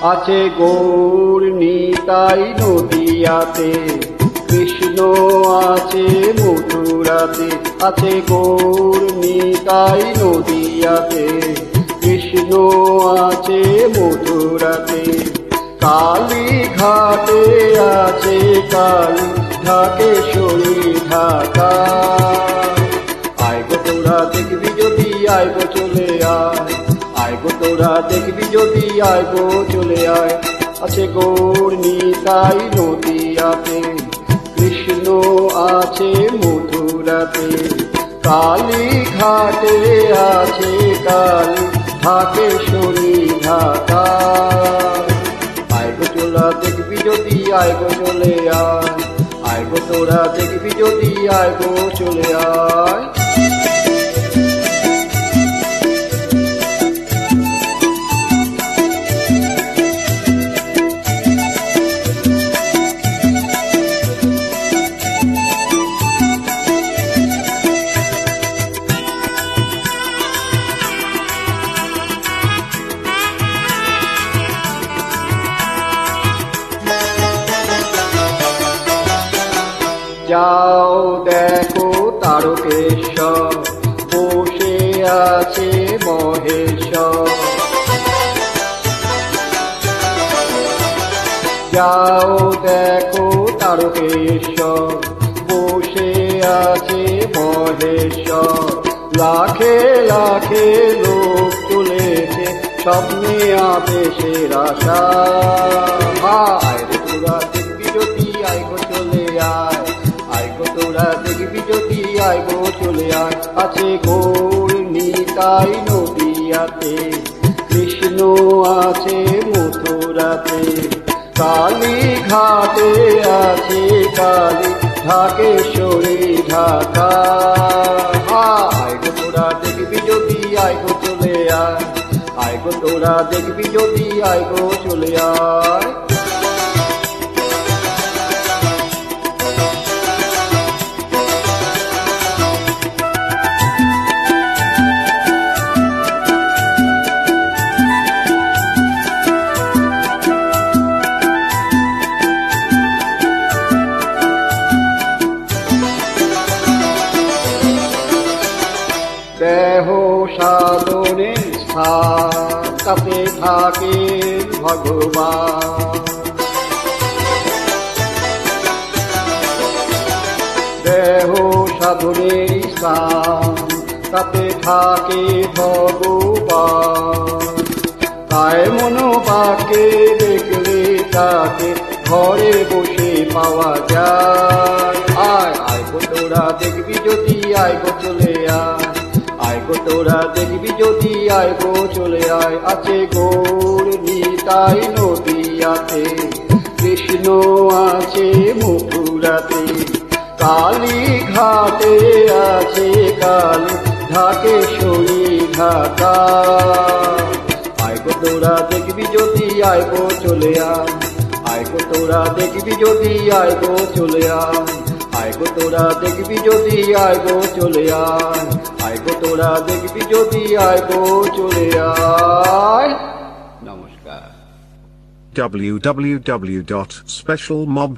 আছে গৌর নিতাই নদিয়াতে, কৃষ্ণ আছে মথুরাতে। আছে গৌর নিতাই নদিয়াতে, কৃষ্ণ আছে মথুরাতে। কালী ঘাটে আছে কালী, ঢাকেশ্বরী ঢাকা। আয় গো তোরা দেখবি যদি, আয় গো চলে আয়। আয় গো তোরা দেখবি যদি, আয় গো চলে আয়। আছে গৌর নিতাই নদিয়াতে, কৃষ্ণ আছে মথুরাতে। কালী ঘাটে আছে কালী, ঢাকেশ্বরী ঢাকা। আয় গো তোরা দেখবি যদি, আয় গো চলে আয়। আয় গো তোরা দেখবি যদি, আয় গো চলে আয়। যাও দেখো তারকেশ্বর, বসে আছে মহেশ্বর। যাও দেখো তারকেশ্বর, বসে আছে মহেশ্বর। লাখে লাখে লোক চলেছে স্বপ্নে আবেশের আশা। আয় রে তোরা দেখবি যদি, আয় গো চলে আয়। আয় গো তোরা দেখবি যদি, আয় গো চলে আয়। আছে গৌর নিতাই নদিয়াতে, কৃষ্ণ আছে মথুরাতে। কালী ঘাটে আছে কালী, ঢাকেশ্বরী ঢাকা। আয় গো তোরা দেখবি যদি, আয় গো চলে আয়। আয় গো তোরা দেখবি যদি, আয় গো চলে আয়। দেহ সাধনের স্থান, তাতে থাকে ভগবান। দেহ সাধনের স্থান, তাতে থাকে ভগবান। তাই মনোবাকে দেখলে তাকে ঘরে বসে পাওয়া যায়। আয় আয় গো তোরা দেখবি যদি, আয় গো চলে আয়। আয় গো তোরা দেখবি যদি, আয় গো চলে আয়। আছে গৌর নিতাই নদিয়াতে, কৃষ্ণ আছে মথুরাতে। কালী ঘাটে আছে কালী, ঢাকেশ্বরী ঢাকা। আয় গো তোরা দেখবি যদি, আয় গো চলে আয়। আয় গো তোরা দেখবি যদি, আয় গো চলে আয়। আয় গো তোরা দেখবি যদি, আয় গো চলে আয়। আয় গো তোরা দেখবি যদি, আয় গো চলে আয়। নমস্কার। www.specialmob